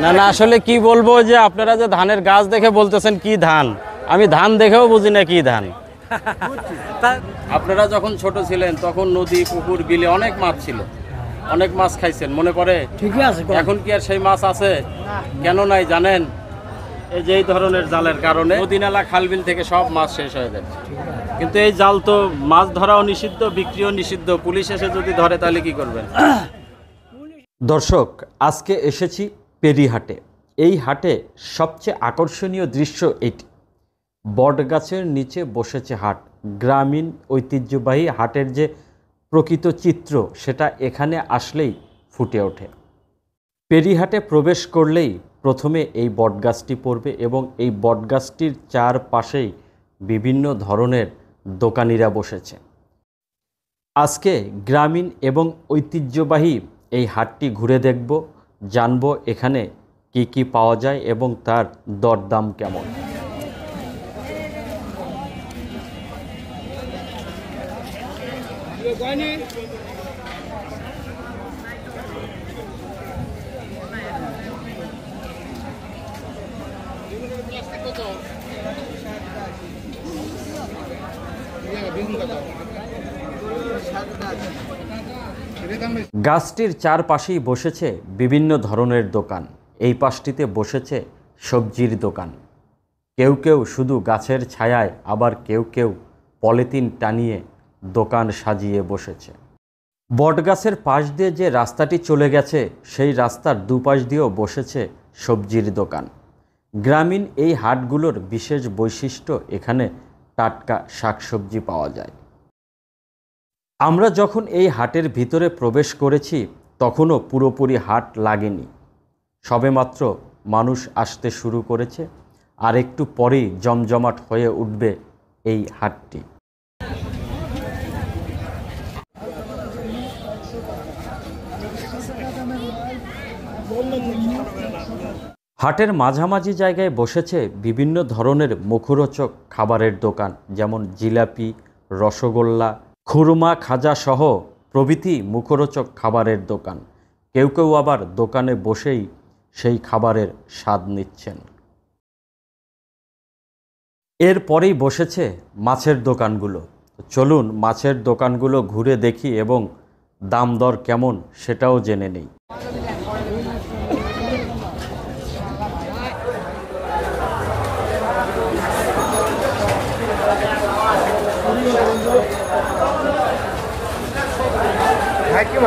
না না, আসলে কি বলবো যে আপনারা যে ধানের গাছ দেখে বলতেছেন কি ধান, আমি ধান দেখেও বুঝি না কি ধান। আপনারা যখন ছোট ছিলেন তখন নদী পুকুর বিলে অনেক মাছ ছিল, অনেক মাছ খাইছেন মনে পড়ে? ঠিকই আছে। এখন কি আর সেই মাছ আছে? কেন নাই জানেন? এই যে এই ধরনের জালের কারণে নদী নালা খালবিল থেকে সব মাছ শেষ হয়ে যাচ্ছে। কিন্তু এই জাল তো মাছ ধরাও নিষিদ্ধ, বিক্রিও নিষিদ্ধ। পুলিশ এসে যদি ধরে তাহলে কি করবেন? দর্শক, আজকে এসেছি পেরিহাটে। এই হাটে সবচেয়ে আকর্ষণীয় দৃশ্য এটি। বটগাছের নিচে বসেছে হাট। গ্রামীণ ঐতিহ্যবাহী হাটের যে প্রকৃত চিত্র সেটা এখানে আসলেই ফুটে ওঠে। পেরিহাটে প্রবেশ করলেই প্রথমে এই বটগাছটি পড়বে এবং এই বটগাছটির চারপাশেই বিভিন্ন ধরনের দোকানিরা বসেছে। আজকে গ্রামীণ এবং ঐতিহ্যবাহী এই হাটটি ঘুরে দেখব, জানব এখানে কি কি পাওয়া যায় এবং তার দরদাম কেমন। গাছটির চারপাশেই বসেছে বিভিন্ন ধরনের দোকান। এই পাশটিতে বসেছে সবজির দোকান। কেউ কেউ শুধু গাছের ছায়ায়, আবার কেউ কেউ পলিথিন টানিয়ে দোকান সাজিয়ে বসেছে। বটগাছের পাশ দিয়ে যে রাস্তাটি চলে গেছে সেই রাস্তার দুপাশ দিয়েও বসেছে সবজির দোকান। গ্রামীণ এই হাটগুলোর বিশেষ বৈশিষ্ট্য, এখানে টাটকা শাকসবজি পাওয়া যায়। আমরা যখন এই হাটের ভিতরে প্রবেশ করেছি তখনও পুরোপুরি হাট লাগেনি, সবেমাত্র মানুষ আসতে শুরু করেছে। আর একটু পরেই জমজমাট হয়ে উঠবে এই হাটটি। হাটের মাঝামাঝি জায়গায় বসেছে বিভিন্ন ধরনের মুখরোচক খাবারের দোকান, যেমন জিলাপি, রসগোল্লা, খুরমা, খাজা সহ প্রভৃতি মুখরোচক খাবারের দোকান। কেউ কেউ আবার দোকানে বসেই সেই খাবারের স্বাদ নিচ্ছেন। এরপরেই বসেছে মাছের দোকানগুলো। চলুন মাছের দোকানগুলো ঘুরে দেখি এবং দাম দর কেমন সেটাও জেনে নেই।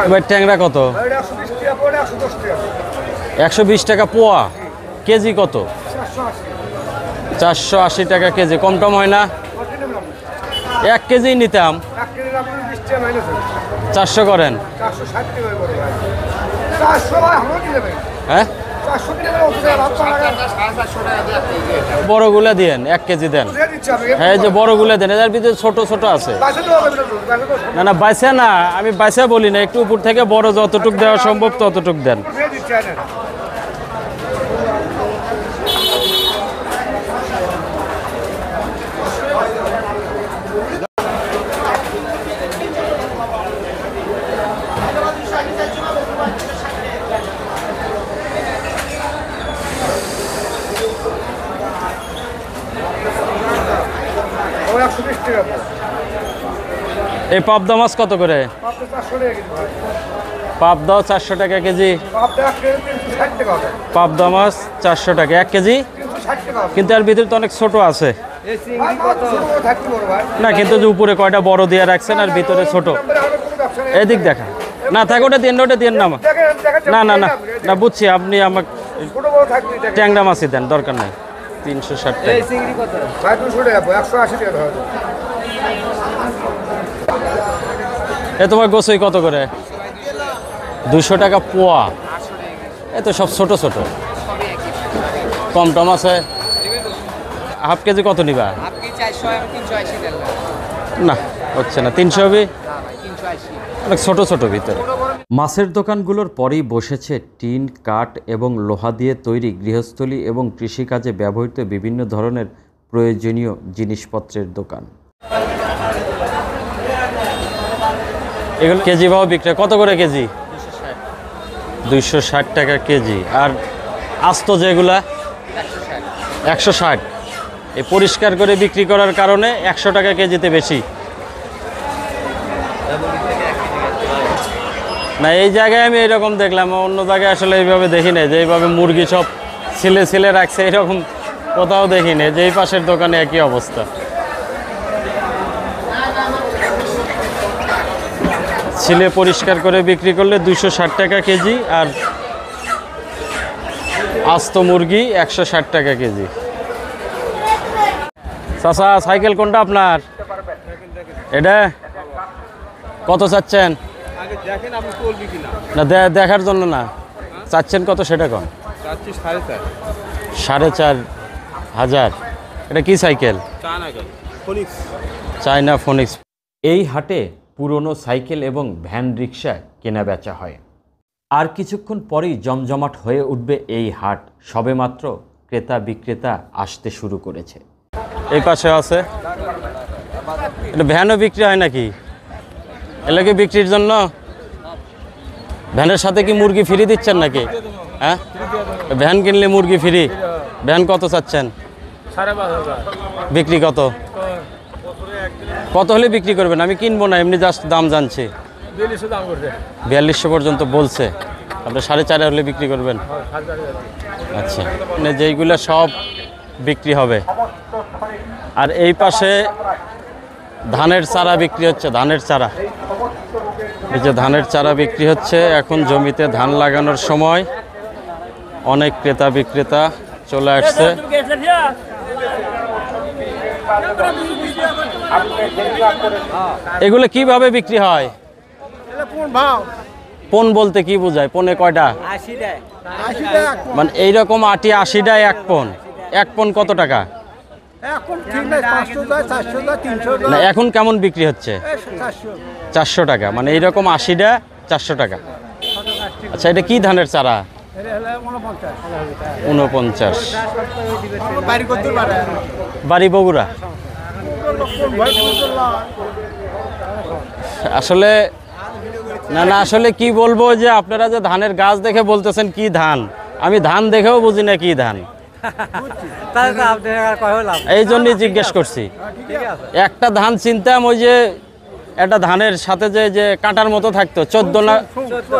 এবার ট্যাংরা কত? 120 টাকা পোয়া। কেজি কত? 480 টাকা কেজি। কম টম হয় না? 1 কেজি নিতাম। 400 করেন। হ্যাঁ, বড়গুলা দেন, 1 কেজি দেন। হ্যাঁ, যে বড়গুলা দেন, এদের ভিতরে ছোট ছোট আছে। না না, বাইসা না, আমি বাইসা বলি না, একটু উপর থেকে বড় যতটুক দেওয়া সম্ভব ততটুক দেন। এই পাবদা মাছ কত করে? পাবদাও 400 টাকা কেজি। পাবদা মাছ 400 টাকা 1 কেজি। কিন্তু এর ভিতরে তো অনেক ছোট আছে না, কিন্তু যে উপরে কয়টা বড় দিয়ে রাখছেন আর ভিতরে ছোট। এদিক দেখা না থাকে, ওটা দেন, ওটা দেন না। না না না না, বুঝছি, আপনি আমাকে ট্যাংরা মাছই দেন, দরকার নাই। 360 টাকা। এ তোমার গোছই কত করে? 200 টাকা পোয়া। এ তো সব ছোট ছোট, কম টম আছে। হাফ কেজি কত নিবা? না হচ্ছে না, 300 হবে। অনেক ছোট ছোট ভিতরে। মাছের দোকানগুলোর পরেই বসেছে টিন, কাঠ এবং লোহা দিয়ে তৈরি গৃহস্থলী এবং কৃষিকাজে ব্যবহৃত বিভিন্ন ধরনের প্রয়োজনীয় জিনিসপত্রের দোকান। এগুলো কেজি ভাও বিক্রি কত করে কেজি? 260 টাকা কেজি। আর আস্ত যেগুলা 160। এই পরিষ্কার করে বিক্রি করার কারণে 100 টাকা কেজিতে বেশি। না এই জায়গায় আমি এরকম দেখলাম, অন্য জায়গায় আসলে এইভাবে দেখি নাই যে এইভাবে মুরগি সব ছিলে ছিলে রাখছে, এরকম কোথাও দেখি নাই। যে এই পাশের দোকানে একই অবস্থা। ছিলে পরিষ্কার করে বিক্রি করলে 260 টাকা কেজি, আর আস্ত মুরগি 160 টাকা কেজি। চাচা সাইকেল কোনটা আপনার? এটা কত চাচ্ছেন? না দেখার জন্য না, চাচ্ছেন কত সেটা কম? 4,500। এটা কি সাইকেল? China Phoenix. এই হাটে পুরনো সাইকেল এবং ভ্যান রিক্সা কেনা বেচা হয়। আর কিছুক্ষণ পরেই জমজমাট হয়ে উঠবে এই হাট। সবেমাত্র ক্রেতা বিক্রেতা আসতে শুরু করেছে। এই পাশে আছে, এটা ভ্যানও বিক্রি হয় নাকি? এলাকে বিক্রির জন্য ভ্যানের সাথে কি মুরগি ফ্রি দিচ্ছেন নাকি? হ্যাঁ, ভ্যান কিনলে মুরগি ফ্রি। ভ্যান কত চাচ্ছেন? 5,500। বিক্রি কত? কত হলে বিক্রি করবেন? আমি কিনবো না, এমনি জাস্ট দাম জানছি। 4200 পর্যন্ত বলছে, আপনি 4,500 হলে বিক্রি করবেন? আচ্ছা, মানে যেইগুলো সব বিক্রি হবে। আর এই পাশে ধানের চারা বিক্রি হচ্ছে, ধানের চারা। এই যে ধানের চারা বিক্রি হচ্ছে, এখন জমিতে ধান লাগানোর সময়। অনেক ক্রেতা বিক্রেতা চলে আসছে। এগুলো কিভাবে বিক্রি হয়? পন বলতে কি বোঝায়? পনে কয়টা? মানে এইরকম আটি 80টায় 1 পন। 1 পন কত টাকা? না এখন কেমন বিক্রি হচ্ছে? 400 টাকা। মানে এইরকম 80টা 400 টাকা। আচ্ছা, এটা কি ধানের চারা? 49। বাড়ি বগুড়া। আসলে না আসলে কি বলবো, যে আপনারা যে ধানের গাছ দেখে বলতেছেন কি ধান, আমি ধান দেখেও বুঝি না কি ধান। এই জন্যই জিজ্ঞেস করছি। একটা ধান চিনতাম, ওই যে একটা ধানের সাথে যে কাঁটার মতো থাকতো, 14 না?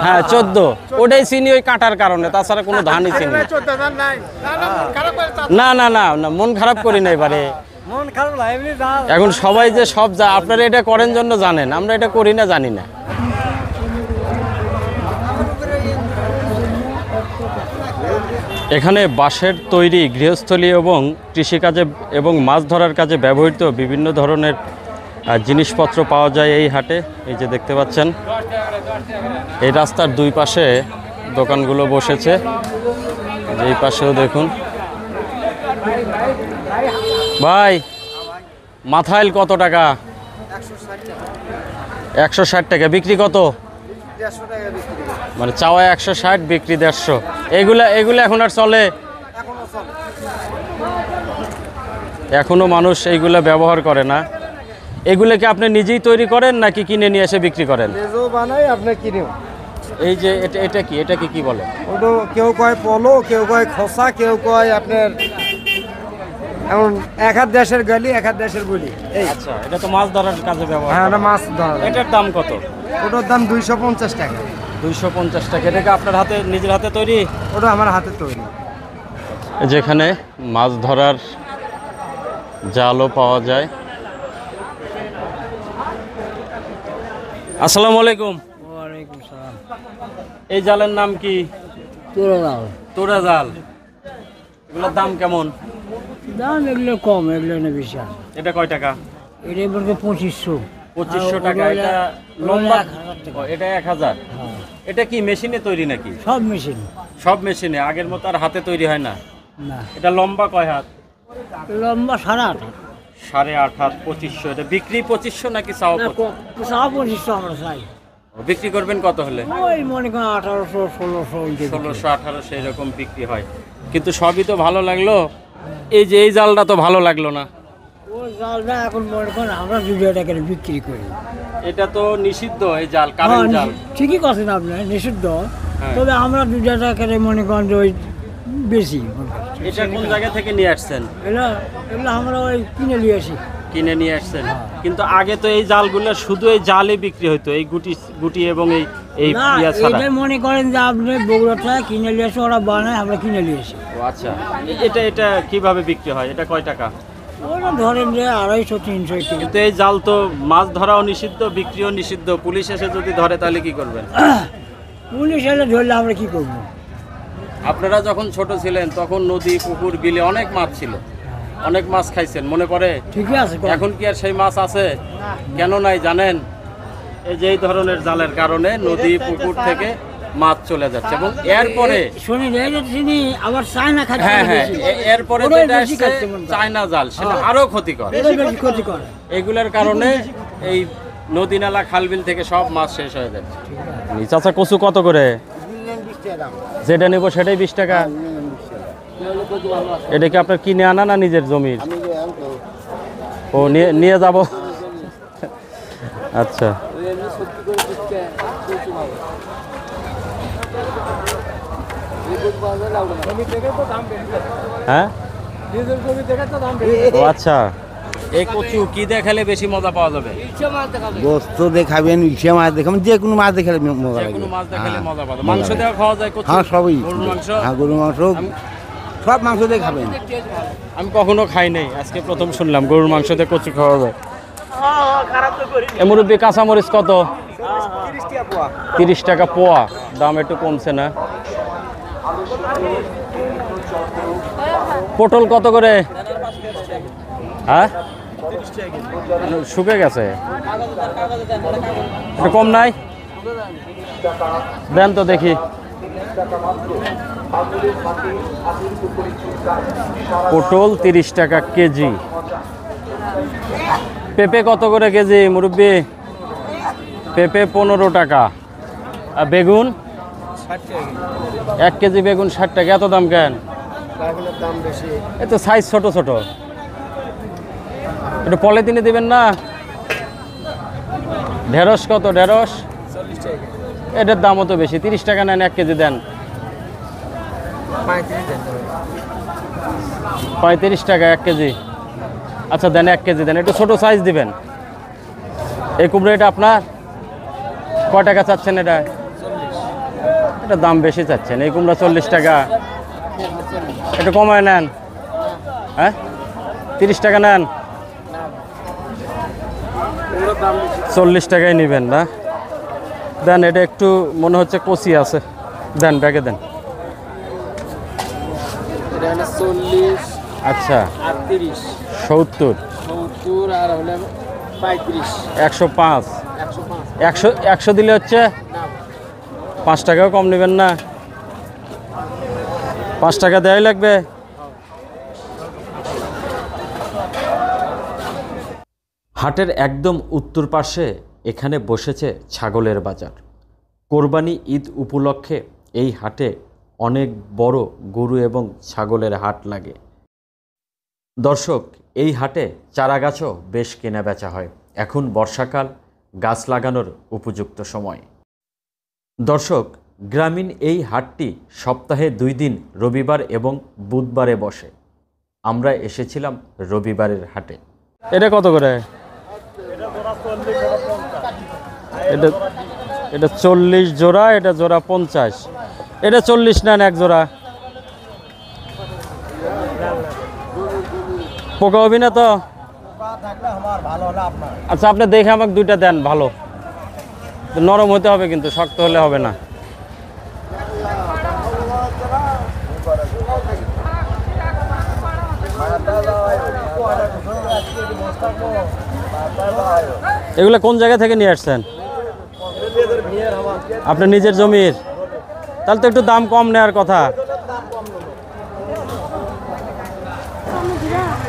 হ্যাঁ 14, ওটাই চিনি ওই কাঁটার কারণে, তাছাড়া কোনো ধানই চিনি না। না না না, মন খারাপ করি না এবারে। এখন সবাই যে সব আপনারা এটা করেন জন্য জানেন, আমরা এটা করি না, জানি না। এখানে বাঁশের তৈরি গৃহস্থলী এবং কৃষিকাজে এবং মাছ ধরার কাজে ব্যবহৃত বিভিন্ন ধরনের জিনিসপত্র পাওয়া যায় এই হাটে। এই যে দেখতে পাচ্ছেন, এই রাস্তার দুই পাশে দোকানগুলো বসেছে। এই পাশেও দেখুন। ভাই, মাথাইল কত টাকা? 160 টাকা। বিক্রি কত? মানে চাওয়া 160, বিক্রি 150। এগুলা এখন আর চলে? এখনো মানুষ এইগুলা ব্যবহার করে না। এগুলোকে আপনি নিজেই তৈরি করেন নাকি কিনে নিয়ে এসে বিক্রি করেন? এই যে এটাকে কি বলে? ওটা কেউ কয় পলো, কেউ কয় খোসা, কেউ কয় আপনার এমন এক হাত দেশের গালি, এক হাত দেশের বলি। আচ্ছা, এটা তো মাছ ধরার কাজে ব্যবহার। হ্যাঁ, এটা মাছ ধরা। এটার দাম কত? ওটার দাম 250 টাকা। 250 টাকা। এটাকে আপনার হাতে, নিজের হাতে তৈরি? ওটা আমার হাতে তৈরি। যেখানে মাছ ধরার জালও পাওয়া যায়। আসসালামু আলাইকুম। ওয়ালাইকুম সালাম। এই জালের নাম কি? তোরা দাও। তোরা জাল। এগুলোর দাম কেমন? দাম এগুলো কম, এগুলো না বেশি। এটা কয় টাকা? এটা বলতে 2500। 2500 টাকা। এটা লম্বা? এটা 1000। এটা কি মেশিনে তৈরি নাকি? সব মেশিন। সব মেশিনে, আগের মতো আর হাতে তৈরি হয় না? না। এটা লম্বা কয় হাত? লম্বা 8.5। 8.5 হাত। 2500। এটা বিক্রি 2500 নাকি চাও? 2500 আমরা চাই। বিক্রি করবেন কত হলে? ওই মনে করেন 1800, 1600। 1600, 1800 এরকম বিক্রি হয়। কিন্তু সবই তো ভালো লাগলো, এই যে এই জালটা তো ভালো লাগলো না। ও জালটা এখন মনে করেন আমরা 2 টাকা বিক্রি করি। এটা তো নিষিদ্ধ এই জাল, কারেন্ট জাল। ঠিকই কথা আপনি, নিষিদ্ধ। হ্যাঁ। তবে আমরা 2 টাকা মনে করেন যে ওই বেশি। এটা কোন জায়গা থেকে নিয়ে আসছেন? এগুলো এগুলো আমরা ওই কিনে নিয়ে আসি। কিনে নিয়ে আসছেন? কিন্তু আগে তো এই জালগুলো শুধু এই জালই বিক্রি হতো, এই গুটি গুটি এবং এই না, ইয়া ছাড়া। এটা মনে করেন যে আপনি বগুড়াটা কিনে নিয়ে আসে, ওরা বানায়, আমরা কিনে নিয়ে আসি। ও আচ্ছা, এটা কিভাবে বিক্রি হয়? এটা কয় টাকা? ওরা ধরেন যে 250-300 টাকা। কিন্তু এই জাল তো মাছ ধরাও নিষিদ্ধ, বিক্রিও নিষিদ্ধ। পুলিশ এসে যদি ধরে তাহলে কি করবেন? পুলিশ এলে ধরলে আমরা কি করব? আপনারা যখন ছোট ছিলেন তখন নদী, পুকুর, বিলে অনেক মাছ ছিল, অনেক মাছ খাইছেন, মনে পড়ে? ঠিকই আছে। এখন কি আর সেই মাছ আছে? কেন নাই জানেন? এই যে এই ধরনের জালের কারণে নদী, পুকুর থেকে মাছ চলে যাচ্ছে। এবং এরপরে শুনি এই যে তিনি আবার চায়না খাচ্ছে। হ্যাঁ হ্যাঁ, এরপরে ওরাই যেটা বেশি আসছে খাচ্ছে মনে হয়। চায়না জাল, সেটা হ্যাঁ। আরো ক্ষতিকর। এটা বেশি ক্ষতি করে। এগুলোর কারণে এই নদী, নালা, খালবিল থেকে সব মাছ শেষ হয়ে যাচ্ছে। চাচা, কচু কত করে? যেটা নেব সেটাই 20 টাকা। এটা কি আপনার কিনে আনা না নিজের জমির? ও নিয়ে যাব। আচ্ছা, হ্যাঁ, ও আচ্ছা। এই কচু কি দেখালে বেশি মজা পাওয়া যাবে? গোস্ত দেখাবেন, ইলিশে মাছ দেখাবেন, যে কোনো মাছ দেখালে মজা যে লাগবে। কোনো মাছ দেখালে হ্যাঁ, মজা পাওয়া যাবে। মজা মাংস লাগবে। দেওয়া খাওয়া যায় কচু? হ্যাঁ, সবই। গরুর মাংস? হ্যাঁ, গরুর মাংস, সব মাংস দিয়ে খাবেন। আমি কখনো খাই নাই, আজকে প্রথম শুনলাম গরুর মাংস দিয়ে কচু খাওয়া যায়। এ মুরব্বি, কাঁচামরিচ কত? 30 টাকা পোয়া। দাম একটু কমছে না? পটল কত করে? হ্যাঁ, শুকে গেছে, একটু কম নাই? দেন তো দেখি। পটল 30 টাকা কেজি। পেঁপে কত করে কেজি মুরব্বি? পেঁপে 15 টাকা। আর বেগুন? 1 কেজি বেগুন 60 টাকা। এত দাম কেন? এ তো সাইজ ছোট ছোট, একটু পলিথিনে দিবেন না? ঢেঁড়স কত? ঢেঁড়স এটার দামও তো বেশি, 30 টাকা নেন, 1 কেজি দেন। 35 টাকা 1 কেজি। আচ্ছা দেন, 1 কেজি দেন, একটু ছোট সাইজ দিবেন। এই কুমড়ো এটা আপনার কয় টাকা চাচ্ছেন? এটা দাম বেশি চাচ্ছেন। এই কুমড়া 40 টাকা, একটু কমায় নেন। হ্যাঁ, 30 টাকা নেন, 40 টাকায় নেবেন না? দেন, এটা একটু মনে হচ্ছে কচি আছে, দেন, ব্যাগে দেন। আচ্ছা, 70, 105, 100 দিলে হচ্ছে 5 টাকাও কম নেবেন না? 5 টাকা দেওয়াই লাগবে। হাটের একদম উত্তর পাশে এখানে বসেছে ছাগলের বাজার। কোরবানি ঈদ উপলক্ষে এই হাটে অনেক বড় গরু এবং ছাগলের হাট লাগে। দর্শক, এই হাটে চারা গাছও বেশ কেনা বেচা হয়। এখন বর্ষাকাল, গাছ লাগানোর উপযুক্ত সময়। দর্শক, গ্রামীণ এই হাটটি সপ্তাহে 2 দিন, রবিবার এবং বুধবারে বসে। আমরা এসেছিলাম রবিবারের হাটে। এটা কত করে? এটা 40 জোড়া, এটা জোড়া 50। এটা 40 নেন এক জোড়া। পোকা হবি না তো? আচ্ছা, আপনি দেখে আমাকে 2টা দেন, ভালো নরম হতে হবে, কিন্তু শক্ত হলে হবে না। এগুলো কোন জায়গা থেকে নিয়ে আসছেন? আপনার নিজের জমির? তাহলে তো একটু দাম কম নেওয়ার কথা।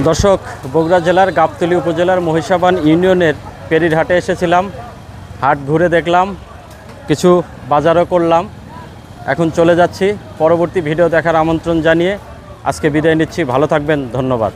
দর্শক, বগুড়া জেলার গাবতলী উপজেলার মহিষাবান ইউনিয়নের পেরির হাটে এসেছিলাম। হাট ঘুরে দেখলাম, কিছু বাজারও করলাম। এখন চলে যাচ্ছি। পরবর্তী ভিডিও দেখার আমন্ত্রণ জানিয়ে আজকে বিদায় নিচ্ছি। ভালো থাকবেন, ধন্যবাদ।